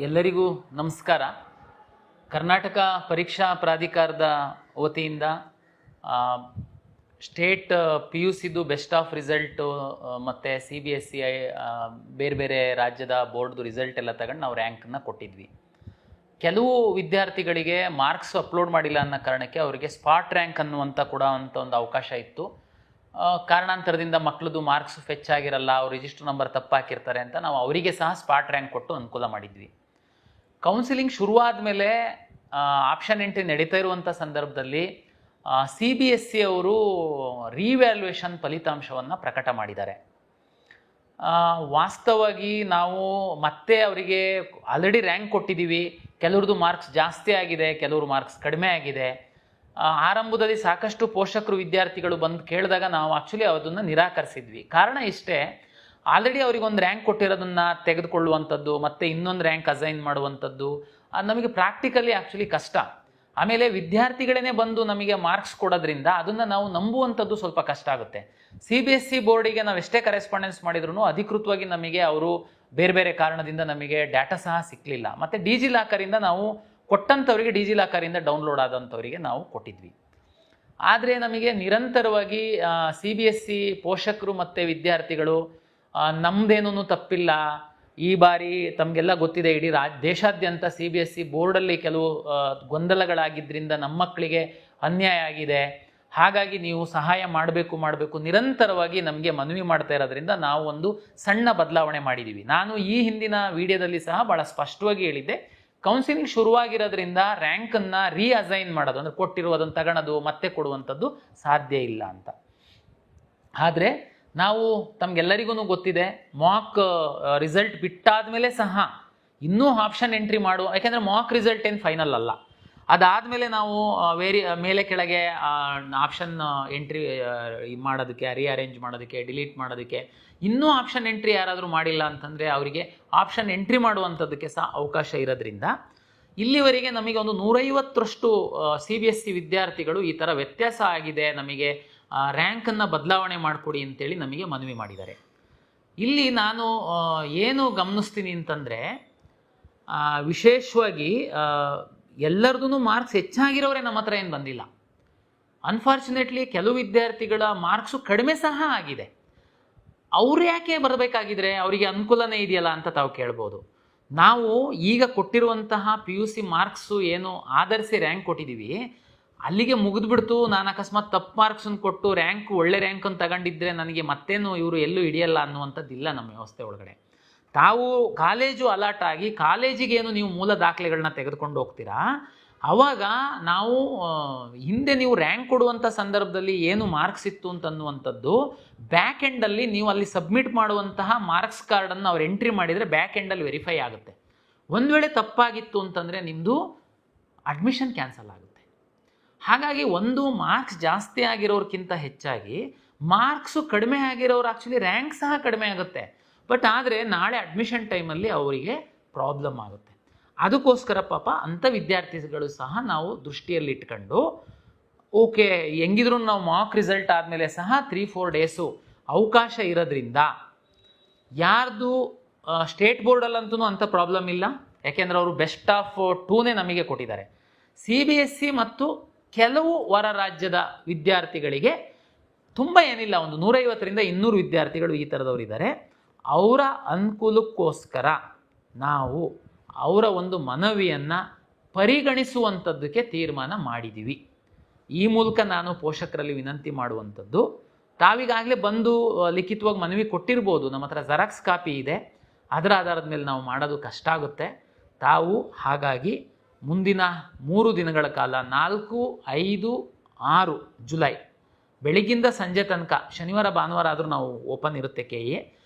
ಎಲ್ಲರಿಗೂ ನಮಸ್ಕಾರ. ಕರ್ನಾಟಕ ಪರೀಕ್ಷಾ ಪ್ರಾಧಿಕಾರದ ವತಿಯಿಂದ ಸ್ಟೇಟ್ ಪಿ ಯು ಸಿದು ಬೆಸ್ಟ್ ಆಫ್ ರಿಸಲ್ಟು ಮತ್ತು CBSE ಬೇರೆ ಬೇರೆ ರಾಜ್ಯದ ಬೋರ್ಡ್ದು ರಿಸಲ್ಟ್ ಎಲ್ಲ ತಗೊಂಡು ನಾವು ರ್ಯಾಂಕನ್ನು ಕೊಟ್ಟಿದ್ವಿ. ಕೆಲವು ವಿದ್ಯಾರ್ಥಿಗಳಿಗೆ ಮಾರ್ಕ್ಸ್ ಅಪ್ಲೋಡ್ ಮಾಡಿಲ್ಲ ಅನ್ನೋ ಕಾರಣಕ್ಕೆ ಅವರಿಗೆ ಸ್ಪಾಟ್ ರ್ಯಾಂಕ್ ಅನ್ನುವಂಥ ಒಂದು ಅವಕಾಶ ಇತ್ತು. ಕಾರಣಾಂತರದಿಂದ ಮಕ್ಕಳದು ಮಾರ್ಕ್ಸ್ ಫೆಚ್ ಆಗಿರಲ್ಲ, ಅವ್ರು ರಿಜಿಸ್ಟರ್ ನಂಬರ್ ತಪ್ಪಾಕಿರ್ತಾರೆ ಅಂತ ನಾವು ಅವರಿಗೆ ಸಹ ಸ್ಪಾಟ್ ರ್ಯಾಂಕ್ ಕೊಟ್ಟು ಅನುಕೂಲ ಮಾಡಿದ್ವಿ. ಕೌನ್ಸಿಲಿಂಗ್ ಶುರುವಾದ ಮೇಲೆ ಆಪ್ಷನ್ ಎಂಟ್ರಿ ನಡೀತಾ ಇರುವಂಥ ಸಂದರ್ಭದಲ್ಲಿ CBSE ಅವರು ರಿವ್ಯಾಲ್ಯೂಯೇಷನ್ ಫಲಿತಾಂಶವನ್ನು ಪ್ರಕಟ ಮಾಡಿದ್ದಾರೆ. ವಾಸ್ತವವಾಗಿ ನಾವು ಮತ್ತೆ ಅವರಿಗೆ ಆಲ್ರೆಡಿ ರ್ಯಾಂಕ್ ಕೊಟ್ಟಿದ್ದೀವಿ, ಕೆಲವ್ರದ್ದು ಮಾರ್ಕ್ಸ್ ಜಾಸ್ತಿ ಆಗಿದೆ, ಕೆಲವ್ರ ಮಾರ್ಕ್ಸ್ ಕಡಿಮೆ ಆಗಿದೆ. ಆರಂಭದಲ್ಲಿ ಸಾಕಷ್ಟು ಪೋಷಕರು ವಿದ್ಯಾರ್ಥಿಗಳು ಬಂದು ಕೇಳಿದಾಗ ನಾವು ಆ್ಯಕ್ಚುಲಿ ಅದನ್ನು ನಿರಾಕರಿಸಿದ್ವಿ. ಕಾರಣ ಇಷ್ಟೇ, ಆಲ್ರೆಡಿ ಅವರಿಗೊಂದು ರ್ಯಾಂಕ್ ಕೊಟ್ಟಿರೋದನ್ನು ತೆಗೆದುಕೊಳ್ಳುವಂಥದ್ದು ಮತ್ತು ಇನ್ನೊಂದು ರ್ಯಾಂಕ್ ಅಸೈನ್ ಮಾಡುವಂಥದ್ದು ನಮಗೆ ಪ್ರಾಕ್ಟಿಕಲಿ ಆ್ಯಕ್ಚುಲಿ ಕಷ್ಟ. ಆಮೇಲೆ ವಿದ್ಯಾರ್ಥಿಗಳೇ ಬಂದು ನಮಗೆ ಮಾರ್ಕ್ಸ್ ಕೊಡೋದ್ರಿಂದ ಅದನ್ನು ನಾವು ನಂಬುವಂಥದ್ದು ಸ್ವಲ್ಪ ಕಷ್ಟ ಆಗುತ್ತೆ. CBSE ಬೋರ್ಡಿಗೆ ನಾವು ಎಷ್ಟೇ ಕರೆಸ್ಪಾಂಡೆನ್ಸ್ ಮಾಡಿದ್ರು ಅಧಿಕೃತವಾಗಿ ನಮಗೆ ಅವರು ಬೇರೆ ಬೇರೆ ಕಾರಣದಿಂದ ನಮಗೆ ಡಾಟಾ ಸಹ ಸಿಕ್ಕಲಿಲ್ಲ. ಮತ್ತು ಡಿಜಿ ಲಾಕರಿಂದ ನಾವು ಕೊಟ್ಟಂಥವರಿಗೆ ಡಿಜಿ ಲಾಕರಿಂದ ಡೌನ್ಲೋಡ್ ಆದಂಥವರಿಗೆ ನಾವು ಕೊಟ್ಟಿದ್ವಿ. ಆದರೆ ನಮಗೆ ನಿರಂತರವಾಗಿ CBSE ಪೋಷಕರು ಮತ್ತು ವಿದ್ಯಾರ್ಥಿಗಳು ನಮ್ಮದೇನೂ ತಪ್ಪಿಲ್ಲ, ಈ ಬಾರಿ ತಮಗೆಲ್ಲ ಗೊತ್ತಿದೆ ಇಡೀ ದೇಶಾದ್ಯಂತ CBSE ಬೋರ್ಡಲ್ಲಿ ಕೆಲವು ಗೊಂದಲಗಳಾಗಿದ್ದರಿಂದ ನಮ್ಮ ಮಕ್ಕಳಿಗೆ ಅನ್ಯಾಯ ಆಗಿದೆ, ಹಾಗಾಗಿ ನೀವು ಸಹಾಯ ಮಾಡಬೇಕು ನಿರಂತರವಾಗಿ ನಮಗೆ ಮನವಿ ಮಾಡ್ತಾ ಇರೋದ್ರಿಂದ ನಾವು ಒಂದು ಸಣ್ಣ ಬದಲಾವಣೆ ಮಾಡಿದ್ದೀವಿ. ನಾನು ಈ ಹಿಂದಿನ ವಿಡಿಯೋದಲ್ಲಿ ಸಹ ಭಾಳ ಸ್ಪಷ್ಟವಾಗಿ ಹೇಳಿದ್ದೆ, ಕೌನ್ಸಿಲಿಂಗ್ ಶುರುವಾಗಿರೋದ್ರಿಂದ ರ್ಯಾಂಕನ್ನು ಅಸೈನ್ ಮಾಡೋದು ಅಂದರೆ ಕೊಟ್ಟಿರುವುದನ್ನು ತಗೊಳ್ಳೋದು ಮತ್ತೆ ಕೊಡುವಂಥದ್ದು ಸಾಧ್ಯ ಇಲ್ಲ ಅಂತ. ಆದರೆ ನಾವು ತಮಗೆಲ್ಲರಿಗೂ ಗೊತ್ತಿದೆ, ಮಾಕ್ ರಿಸಲ್ಟ್ ಬಿಟ್ಟಾದ ಮೇಲೆ ಸಹ ಇನ್ನೂ ಆಪ್ಷನ್ ಎಂಟ್ರಿ ಯಾಕೆಂದರೆ ಮಾಕ್ ರಿಸಲ್ಟ್ ಏನು ಫೈನಲ್ ಅಲ್ಲ. ಅದಾದಮೇಲೆ ನಾವು ಮೇಲೆ ಕೆಳಗೆ ಆಪ್ಷನ್ ಎಂಟ್ರಿ ಮಾಡೋದಕ್ಕೆ, ರಿಅರೇಂಜ್ ಮಾಡೋದಕ್ಕೆ, ಡಿಲೀಟ್ ಮಾಡೋದಕ್ಕೆ ಇನ್ನೂ ಆಪ್ಷನ್ ಎಂಟ್ರಿ ಯಾರಾದರೂ ಮಾಡಿಲ್ಲ ಅಂತಂದರೆ ಅವರಿಗೆ ಆಪ್ಷನ್ ಎಂಟ್ರಿ ಮಾಡುವಂಥದ್ದಕ್ಕೆ ಸಹ ಅವಕಾಶ ಇರೋದ್ರಿಂದ ಇಲ್ಲಿವರೆಗೆ ನಮಗೆ ಒಂದು 150ರಷ್ಟು CBSE ವಿದ್ಯಾರ್ಥಿಗಳು ಈ ಥರ ವ್ಯತ್ಯಾಸ ಆಗಿದೆ, ನಮಗೆ ರ್ಯಾಂಕನ್ನು ಬದಲಾವಣೆ ಮಾಡಿಕೊಡಿ ಅಂತೇಳಿ ನಮಗೆ ಮನವಿ ಮಾಡಿದ್ದಾರೆ. ಇಲ್ಲಿ ನಾನು ಏನು ಗಮನಿಸ್ತೀನಿ ಅಂತಂದರೆ, ವಿಶೇಷವಾಗಿ ಎಲ್ಲರದೂ ಮಾರ್ಕ್ಸ್ ಹೆಚ್ಚಾಗಿರೋರೇ ನಮ್ಮ ಹತ್ರ ಏನು ಬಂದಿಲ್ಲ. ಅನ್ಫಾರ್ಚುನೇಟ್ಲಿ ಕೆಲವು ವಿದ್ಯಾರ್ಥಿಗಳ ಮಾರ್ಕ್ಸು ಕಡಿಮೆ ಸಹ ಆಗಿದೆ. ಅವ್ರು ಯಾಕೆ ಬರಬೇಕಾಗಿದ್ರೆ ಅವರಿಗೆ ಅನುಕೂಲನೇ ಇದೆಯಲ್ಲ ಅಂತ ತಾವು ಕೇಳ್ಬೋದು. ನಾವು ಈಗ ಕೊಟ್ಟಿರುವಂತಹ PUC ಮಾರ್ಕ್ಸು ಏನು ಆಧರಿಸಿ ರ್ಯಾಂಕ್ ಕೊಟ್ಟಿದ್ದೀವಿ, ಅಲ್ಲಿಗೆ ಮುಗಿದ್ಬಿಡ್ತು. ನಾನು ಅಕಸ್ಮಾತ್ ತಪ್ಪು ಮಾರ್ಕ್ಸನ್ನು ಕೊಟ್ಟು ಒಳ್ಳೆ ರ್ಯಾಂಕನ್ನು ತಗೊಂಡಿದ್ದರೆ ನನಗೆ ಮತ್ತೇನು ಇವರು ಎಲ್ಲೂ ಹಿಡಿಯಲ್ಲ ಅನ್ನುವಂಥದ್ದಿಲ್ಲ ನಮ್ಮ ವ್ಯವಸ್ಥೆ ಒಳಗಡೆ. ತಾವು ಕಾಲೇಜು ಅಲಾಟ್ ಆಗಿ ಕಾಲೇಜಿಗೇನು ನೀವು ಮೂಲ ದಾಖಲೆಗಳನ್ನ ತೆಗೆದುಕೊಂಡು ಹೋಗ್ತೀರಾ, ಆವಾಗ ನಾವು ಹಿಂದೆ ನೀವು ರ್ಯಾಂಕ್ ಕೊಡುವಂಥ ಸಂದರ್ಭದಲ್ಲಿ ಏನು ಮಾರ್ಕ್ಸ್ ಇತ್ತು ಅಂತನ್ನುವಂಥದ್ದು ಬ್ಯಾಕ್ ಎಂಡಲ್ಲಿ ನೀವು ಅಲ್ಲಿ ಸಬ್ಮಿಟ್ ಮಾಡುವಂತಹ ಮಾರ್ಕ್ಸ್ ಕಾರ್ಡನ್ನು ಅವ್ರು ಎಂಟ್ರಿ ಮಾಡಿದರೆ ಬ್ಯಾಕ್ ಎಂಡಲ್ಲಿ ವೆರಿಫೈ ಆಗುತ್ತೆ. ಒಂದು ವೇಳೆ ತಪ್ಪಾಗಿತ್ತು ಅಂತಂದರೆ ನಿಮ್ಮದು ಅಡ್ಮಿಷನ್ ಕ್ಯಾನ್ಸಲ್ ಆಗುತ್ತೆ. ಹಾಗಾಗಿ ಒಂದು ಮಾರ್ಕ್ಸ್ ಜಾಸ್ತಿ ಆಗಿರೋರ್ಕಿಂತ ಹೆಚ್ಚಾಗಿ ಮಾರ್ಕ್ಸು ಕಡಿಮೆ ಆಗಿರೋರು ಆ್ಯಕ್ಚುಲಿ ರ್ಯಾಂಕ್ ಸಹ ಕಡಿಮೆ ಆಗುತ್ತೆ. ಬಟ್ ಆದರೆ ನಾಳೆ ಅಡ್ಮಿಷನ್ ಟೈಮಲ್ಲಿ ಅವರಿಗೆ ಪ್ರಾಬ್ಲಮ್ ಆಗುತ್ತೆ. ಅದಕ್ಕೋಸ್ಕರ ಪಾಪ ಅಂಥ ವಿದ್ಯಾರ್ಥಿಗಳು ಸಹ ನಾವು ದೃಷ್ಟಿಯಲ್ಲಿ ಇಟ್ಕೊಂಡು, ಓಕೆ ಹೆಂಗಿದ್ರು ನಾವು ಮಾಕ್ ರಿಸಲ್ಟ್ ಆದಮೇಲೆ ಸಹ 3-4 ಡೇಸು ಅವಕಾಶ ಇರೋದ್ರಿಂದ ಯಾರ್ದು ಸ್ಟೇಟ್ ಬೋರ್ಡಲ್ಲಂತೂ ಅಂಥ ಪ್ರಾಬ್ಲಮ್ ಇಲ್ಲ, ಯಾಕೆಂದರೆ ಅವರು ಬೆಸ್ಟ್ ಆಫ್ 2ನೇ ನಮಗೆ ಕೊಟ್ಟಿದ್ದಾರೆ. CBSE ಮತ್ತು ಕೆಲವು ಹೊರ ರಾಜ್ಯದ ವಿದ್ಯಾರ್ಥಿಗಳಿಗೆ ತುಂಬ ಏನಿಲ್ಲ, ಒಂದು 150ರಿಂದ 200 ವಿದ್ಯಾರ್ಥಿಗಳು ಈ ಥರದವರು ಇದ್ದಾರೆ. ಅವರ ಅನುಕೂಲಕ್ಕೋಸ್ಕರ ನಾವು ಅವರ ಒಂದು ಮನವಿಯನ್ನು ಪರಿಗಣಿಸುವಂಥದ್ದಕ್ಕೆ ತೀರ್ಮಾನ ಮಾಡಿದ್ದೀವಿ. ಈ ಮೂಲಕ ನಾನು ಪೋಷಕರಲ್ಲಿ ವಿನಂತಿ ಮಾಡುವಂಥದ್ದು, ತಾವೀಗಾಗಲೇ ಬಂದು ಲಿಖಿತವಾಗಿ ಮನವಿ ಕೊಟ್ಟಿರ್ಬೋದು, ನಮ್ಮ ಹತ್ರ ಜೆರಾಕ್ಸ್ ಕಾಪಿ ಇದೆ, ಅದರ ಆಧಾರದ ಮೇಲೆ ನಾವು ಮಾಡೋದು ಕಷ್ಟ ಆಗುತ್ತೆ. ತಾವು ಹಾಗಾಗಿ ಮುಂದಿನ 3 ದಿನಗಳ ಕಾಲ 4, 5, 6 ಜುಲೈ ಬೆಳಗ್ಗಿಂದ ಸಂಜೆ ತನಕ, ಶನಿವಾರ ಭಾನುವಾರ ಆದರೂ ನಾವು ಓಪನ್ ಇರುತ್ತೆ KE,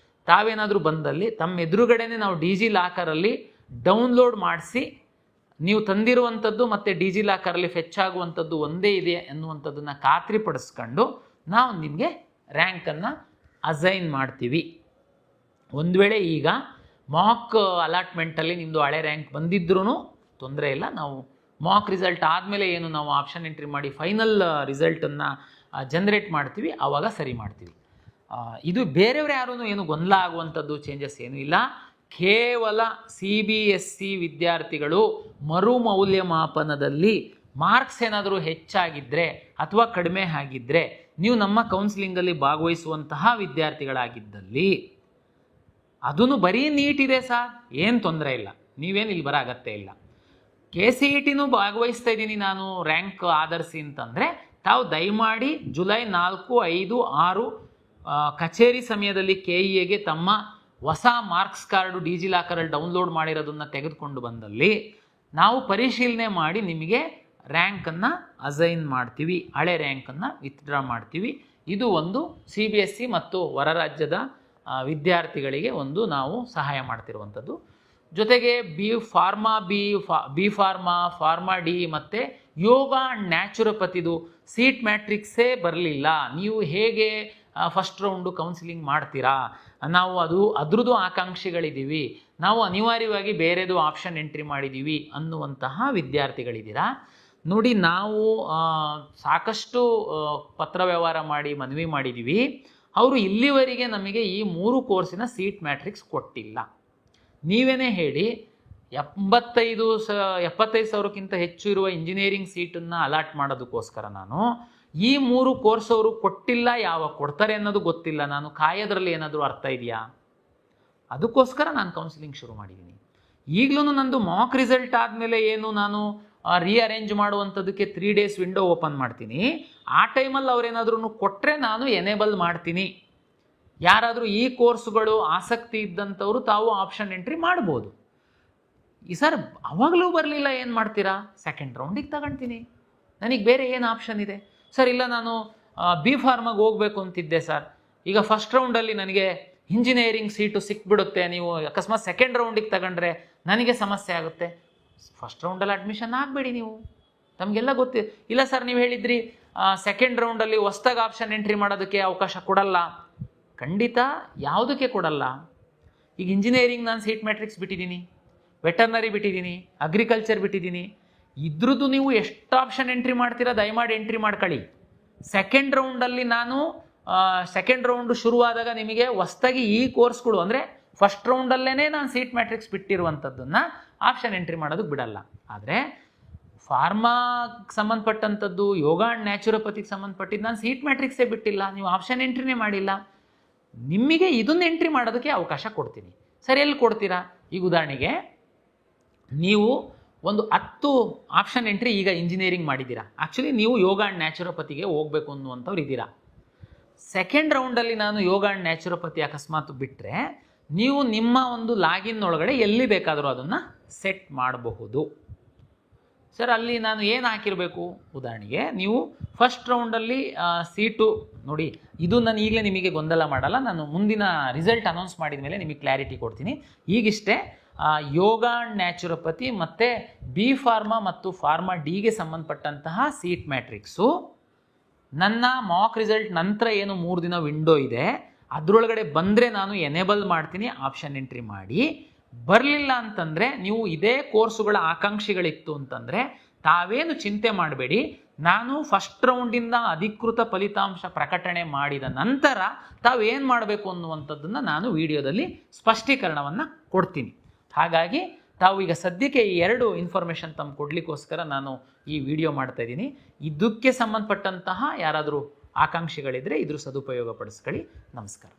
ತಾವೇನಾದರೂ ಬಂದಲ್ಲಿ ತಮ್ಮ ಎದುರುಗಡೆನೇ ನಾವು ಡಿಜಿ ಲಾಕರಲ್ಲಿ ಡೌನ್ಲೋಡ್ ಮಾಡಿಸಿ, ನೀವು ತಂದಿರುವಂಥದ್ದು ಮತ್ತು ಡಿಜಿ ಲಾಕರಲ್ಲಿ ಫೆಚ್ ಆಗುವಂಥದ್ದು ಒಂದೇ ಇದೆ ಎನ್ನುವಂಥದ್ದನ್ನು ಖಾತ್ರಿಪಡಿಸ್ಕೊಂಡು ನಾವು ನಿಮಗೆ ರ್ಯಾಂಕನ್ನು ಅಸೈನ್ ಮಾಡ್ತೀವಿ. ಒಂದು ವೇಳೆ ಈಗ ಮಾಕ್ ಅಲಾಟ್ಮೆಂಟಲ್ಲಿ ನಿಮ್ಮದು ಹಳೆ ರ್ಯಾಂಕ್ ಬಂದಿದ್ರೂ ತೊಂದರೆ ಇಲ್ಲ, ನಾವು ಮಾಕ್ ರಿಸಲ್ಟ್ ಆದಮೇಲೆ ಏನು ನಾವು ಆಪ್ಷನ್ ಎಂಟ್ರಿ ಮಾಡಿ ಫೈನಲ್ ರಿಸಲ್ಟನ್ನು ಜನ್ರೇಟ್ ಮಾಡ್ತೀವಿ, ಆವಾಗ ಸರಿ ಮಾಡ್ತೀವಿ. ಇದು ಬೇರೆಯವ್ರು ಯಾರೂ ಏನು ಗೊಂದಲ ಆಗುವಂಥದ್ದು ಚೇಂಜಸ್ ಏನೂ ಇಲ್ಲ. ಕೇವಲ CBSE ವಿದ್ಯಾರ್ಥಿಗಳು ಮರುಮೌಲ್ಯಮಾಪನದಲ್ಲಿ ಮಾರ್ಕ್ಸ್ ಏನಾದರೂ ಹೆಚ್ಚಾಗಿದ್ದರೆ ಅಥವಾ ಕಡಿಮೆ ಆಗಿದ್ದರೆ ನೀವು ನಮ್ಮ ಕೌನ್ಸಿಲಿಂಗಲ್ಲಿ ಭಾಗವಹಿಸುವಂತಹ ವಿದ್ಯಾರ್ಥಿಗಳಾಗಿದ್ದಲ್ಲಿ ಅದನ್ನು ಬರೀ ನೀಟ್ ಇದೆ ಸರ್, ಏನು ತೊಂದರೆ ಇಲ್ಲ, ನೀವೇನು ಇಲ್ಲಿ ಬರೋ ಅಗತ್ಯ ಇಲ್ಲ. KCETನೂ ಭಾಗವಹಿಸ್ತಾ ಇದ್ದೀನಿ ನಾನು ರ್ಯಾಂಕ್ ಆಧರಿಸಿ ಅಂತಂದರೆ ತಾವು ದಯಮಾಡಿ ಜುಲೈ 4, 5, 6 ಕಚೇರಿ ಸಮಯದಲ್ಲಿ KEAಗೆ ತಮ್ಮ ಹೊಸ ಮಾರ್ಕ್ಸ್ ಕಾರ್ಡು ಡಿಜಿಲಾಕರಲ್ಲಿ ಡೌನ್ಲೋಡ್ ಮಾಡಿರೋದನ್ನು ತೆಗೆದುಕೊಂಡು ಬಂದಲ್ಲಿ ನಾವು ಪರಿಶೀಲನೆ ಮಾಡಿ ನಿಮಗೆ ರ್ಯಾಂಕನ್ನು ಅಸೈನ್ ಮಾಡ್ತೀವಿ, ಹಳೆ ರ್ಯಾಂಕನ್ನು ವಿತ್ಡ್ರಾ ಮಾಡ್ತೀವಿ. ಇದು ಒಂದು CBSE ಮತ್ತು ಹೊರ ರಾಜ್ಯದ ವಿದ್ಯಾರ್ಥಿಗಳಿಗೆ ಒಂದು ನಾವು ಸಹಾಯ ಮಾಡ್ತಿರುವಂಥದ್ದು. ಜೊತೆಗೆ ಬಿ ಫಾರ್ಮಾ ಡಿ ಮತ್ತು ಯೋಗ ಆ್ಯಂಡ್ ನ್ಯಾಚುರೋಪತಿದು ಸೀಟ್ ಮ್ಯಾಟ್ರಿಕ್ಸೇ ಬರಲಿಲ್ಲ, ನೀವು ಹೇಗೆ ಫಸ್ಟ್ ರೌಂಡು ಕೌನ್ಸಿಲಿಂಗ್ ಮಾಡ್ತೀರಾ, ನಾವು ಅದ್ರದ್ದು ಆಕಾಂಕ್ಷಿಗಳಿದ್ದೀವಿ, ನಾವು ಅನಿವಾರ್ಯವಾಗಿ ಬೇರೆದು ಆಪ್ಷನ್ ಎಂಟ್ರಿ ಮಾಡಿದ್ದೀವಿ ಅನ್ನುವಂತಹ ವಿದ್ಯಾರ್ಥಿಗಳಿದ್ದೀರಾ. ನೋಡಿ, ನಾವು ಸಾಕಷ್ಟು ಪತ್ರ ವ್ಯವಹಾರ ಮಾಡಿ ಮನವಿ ಮಾಡಿದ್ದೀವಿ. ಅವರು ಇಲ್ಲಿವರೆಗೆ ನಮಗೆ ಈ 3 ಕೋರ್ಸಿನ ಸೀಟ್ ಮ್ಯಾಟ್ರಿಕ್ಸ್ ಕೊಟ್ಟಿಲ್ಲ. ನೀವೇನೇ ಹೇಳಿ 75,000ಕ್ಕಿಂತ ಹೆಚ್ಚು ಇರುವ ಇಂಜಿನಿಯರಿಂಗ್ ಸೀಟನ್ನು ಅಲಾಟ್ ಮಾಡೋದಕ್ಕೋಸ್ಕರ ನಾನು ಈ 3 ಕೋರ್ಸ್ ಅವರು ಕೊಟ್ಟಿಲ್ಲ, ಯಾವಾಗ ಕೊಡ್ತಾರೆ ಅನ್ನೋದು ಗೊತ್ತಿಲ್ಲ, ನಾನು ಕಾಯೋದ್ರಲ್ಲಿ ಏನಾದರೂ ಅರ್ಥ ಇದೆಯಾ? ಅದಕ್ಕೋಸ್ಕರ ನಾನು ಕೌನ್ಸಿಲಿಂಗ್ ಶುರು ಮಾಡಿದ್ದೀನಿ. ಈಗಲೂ ನಂದು ಮಾಕ್ ರಿಸಲ್ಟ್ ಆದಮೇಲೆ ಏನು ನಾನು ರೀಅರೇಂಜ್ ಮಾಡುವಂಥದ್ದಕ್ಕೆ 3 days ವಿಂಡೋ ಓಪನ್ ಮಾಡ್ತೀನಿ. ಆ ಟೈಮಲ್ಲಿ ಅವರೇನಾದ್ರೂ ಕೊಟ್ಟರೆ ನಾನು ಎನೇಬಲ್ ಮಾಡ್ತೀನಿ. ಯಾರಾದರೂ ಈ ಕೋರ್ಸ್ಗಳು ಆಸಕ್ತಿ ಇದ್ದಂಥವರು ತಾವು ಆಪ್ಷನ್ ಎಂಟ್ರಿ ಮಾಡ್ಬೋದು. ಈ ಸರ್ ಅವಾಗಲೂ ಬರಲಿಲ್ಲ, ಏನು ಮಾಡ್ತೀರಾ? ಸೆಕೆಂಡ್ ರೌಂಡಿಗೆ ತಗೊಳ್ತೀನಿ, ನನಗೆ ಬೇರೆ ಏನು ಆಪ್ಷನ್ ಇದೆ ಸರ್? ಇಲ್ಲ, ನಾನು ಬಿ ಫಾರ್ಮಾಗೆ ಹೋಗಬೇಕು ಅಂತಿದ್ದೆ ಸರ್, ಈಗ ಫಸ್ಟ್ ರೌಂಡಲ್ಲಿ ನನಗೆ ಇಂಜಿನಿಯರಿಂಗ್ ಸೀಟು ಸಿಕ್ಬಿಡುತ್ತೆ, ನೀವು ಅಕಸ್ಮಾತ್ ಸೆಕೆಂಡ್ ರೌಂಡಿಗೆ ತಗೊಂಡ್ರೆ ನನಗೆ ಸಮಸ್ಯೆ ಆಗುತ್ತೆ. ಫಸ್ಟ್ ರೌಂಡಲ್ಲಿ ಅಡ್ಮಿಷನ್ ಆಗಬೇಡಿ, ನೀವು ತಮಗೆಲ್ಲ ಗೊತ್ತಿದೆ. ಇಲ್ಲ ಸರ್, ನೀವು ಹೇಳಿದ್ರಿ ಸೆಕೆಂಡ್ ರೌಂಡಲ್ಲಿ ಹೊಸ್ದಾಗಿ ಆಪ್ಷನ್ ಎಂಟ್ರಿ ಮಾಡೋದಕ್ಕೆ ಅವಕಾಶ ಕೊಡಲ್ಲ. ಖಂಡಿತ ಯಾವುದಕ್ಕೆ ಕೊಡಲ್ಲ. ಈಗ ಇಂಜಿನಿಯರಿಂಗ್ ನಾನು ಸೀಟ್ ಮ್ಯಾಟ್ರಿಕ್ಸ್ ಬಿಟ್ಟಿದ್ದೀನಿ, ವೆಟರ್ನರಿ ಬಿಟ್ಟಿದ್ದೀನಿ, ಅಗ್ರಿಕಲ್ಚರ್ ಬಿಟ್ಟಿದ್ದೀನಿ. ಇದ್ರದ್ದು ನೀವು ಎಷ್ಟು ಆಪ್ಷನ್ ಎಂಟ್ರಿ ಮಾಡ್ತೀರಾ ದಯಮಾಡಿ ಎಂಟ್ರಿ ಮಾಡ್ಕೊಳ್ಳಿ. ಸೆಕೆಂಡ್ ರೌಂಡಲ್ಲಿ ನಾನು ಸೆಕೆಂಡ್ ರೌಂಡು ಶುರುವಾದಾಗ ನಿಮಗೆ ಹೊಸ್ದಾಗಿ ಈ ಕೋರ್ಸ್ಗಳು ಅಂದರೆ ಫಸ್ಟ್ ರೌಂಡಲ್ಲೇ ನಾನು ಸೀಟ್ ಮ್ಯಾಟ್ರಿಕ್ಸ್ ಬಿಟ್ಟಿರುವಂಥದ್ದನ್ನು ಆಪ್ಷನ್ ಎಂಟ್ರಿ ಮಾಡೋದಕ್ಕೆ ಬಿಡಲ್ಲ. ಆದರೆ ಫಾರ್ಮಾಗೆ ಸಂಬಂಧಪಟ್ಟಂಥದ್ದು, ಯೋಗ ಆ್ಯಂಡ್ ನ್ಯಾಚುರೋಪತಿಗೆ ಸಂಬಂಧಪಟ್ಟಿದ್ದು ನಾನು ಸೀಟ್ ಮ್ಯಾಟ್ರಿಕ್ಸೇ ಬಿಟ್ಟಿಲ್ಲ, ನೀವು ಆಪ್ಷನ್ ಎಂಟ್ರಿನೇ ಮಾಡಿಲ್ಲ, ನಿಮಗೆ ಇದನ್ನು ಎಂಟ್ರಿ ಮಾಡೋದಕ್ಕೆ ಅವಕಾಶ ಕೊಡ್ತೀನಿ. ಸರಿ, ಎಲ್ಲಿ ಕೊಡ್ತೀರಾ? ಈಗ ಉದಾಹರಣೆಗೆ ನೀವು ಒಂದು 10 ಆಪ್ಷನ್ ಎಂಟ್ರಿ ಈಗ ಇಂಜಿನಿಯರಿಂಗ್ ಮಾಡಿದ್ದೀರಾ, ಆ್ಯಕ್ಚುಲಿ ನೀವು ಯೋಗ ಆ್ಯಂಡ್ ನ್ಯಾಚುರೋಪತಿಗೆ ಹೋಗಬೇಕು ಅನ್ನುವಂಥವ್ರು ಇದ್ದೀರಾ. ಸೆಕೆಂಡ್ ರೌಂಡಲ್ಲಿ ನಾನು ಯೋಗ ಆ್ಯಂಡ್ ನ್ಯಾಚುರೋಪತಿ ಅಕಸ್ಮಾತ್ ಬಿಟ್ಟರೆ ನೀವು ನಿಮ್ಮ ಒಂದು ಲಾಗಿನ್ ಒಳಗಡೆ ಎಲ್ಲಿ ಬೇಕಾದರೂ ಅದನ್ನು ಸೆಟ್ ಮಾಡಬಹುದು. ಸರ್, ಅಲ್ಲಿ ನಾನು ಏನು ಹಾಕಿರಬೇಕು? ಉದಾಹರಣೆಗೆ ನೀವು ಫಸ್ಟ್ ರೌಂಡಲ್ಲಿ ಸೀಟು ನೋಡಿ, ಇದು ನಾನು ಈಗಲೇ ನಿಮಗೆ ಗೊಂದಲ ಮಾಡಲ್ಲ, ನಾನು ಮುಂದಿನ ರಿಸಲ್ಟ್ ಅನೌನ್ಸ್ ಮಾಡಿದ ಮೇಲೆ ನಿಮಗೆ ಕ್ಲಾರಿಟಿ ಕೊಡ್ತೀನಿ. ಈಗಿಷ್ಟೇ ಯೋಗ ಆ್ಯಂಡ್ ನ್ಯಾಚುರೋಪತಿ ಮತ್ತು ಬಿ ಫಾರ್ಮಾ ಮತ್ತು ಫಾರ್ಮಾ ಡಿಗೆ ಸಂಬಂಧಪಟ್ಟಂತಹ ಸೀಟ್ ಮ್ಯಾಟ್ರಿಕ್ಸು ನನ್ನ ಮಾಕ್ ರಿಸಲ್ಟ್ ನಂತರ ಏನು 3 ದಿನ ವಿಂಡೋ ಇದೆ ಅದರೊಳಗಡೆ ಬಂದರೆ ನಾನು ಎನೇಬಲ್ ಮಾಡ್ತೀನಿ, ಆಪ್ಷನ್ ಎಂಟ್ರಿ ಮಾಡಿ. ಬರಲಿಲ್ಲ ಅಂತಂದರೆ ನೀವು ಇದೇ ಕೋರ್ಸುಗಳ ಆಕಾಂಕ್ಷಿಗಳಿತ್ತು ಅಂತಂದರೆ ತಾವೇನು ಚಿಂತೆ ಮಾಡಬೇಡಿ, ನಾನು ಫಸ್ಟ್ ರೌಂಡಿಂದ ಅಧಿಕೃತ ಫಲಿತಾಂಶ ಪ್ರಕಟಣೆ ಮಾಡಿದ ನಂತರ ತಾವೇನು ಮಾಡಬೇಕು ಅನ್ನುವಂಥದ್ದನ್ನು ನಾನು ವಿಡಿಯೋದಲ್ಲಿ ಸ್ಪಷ್ಟೀಕರಣವನ್ನು ಕೊಡ್ತೀನಿ. ಹಾಗಾಗಿ ತಾವು ಈಗ ಸದ್ಯಕ್ಕೆ ಈ 2 ಇನ್ಫಾರ್ಮೇಷನ್ ತಮ್ಮ ಕೊಡಲಿಕ್ಕೋಸ್ಕರ ನಾನು ಈ ವಿಡಿಯೋ ಮಾಡ್ತಾ ಇದ್ದೀನಿ. ಇದಕ್ಕೆ ಸಂಬಂಧಪಟ್ಟಂತಹ ಯಾರಾದರೂ ಆಕಾಂಕ್ಷಿಗಳಿದ್ದರೆ ಇದ್ರ ಸದುಪಯೋಗ ಪಡಿಸ್ಕೊಳ್ಳಿ. ನಮಸ್ಕಾರ.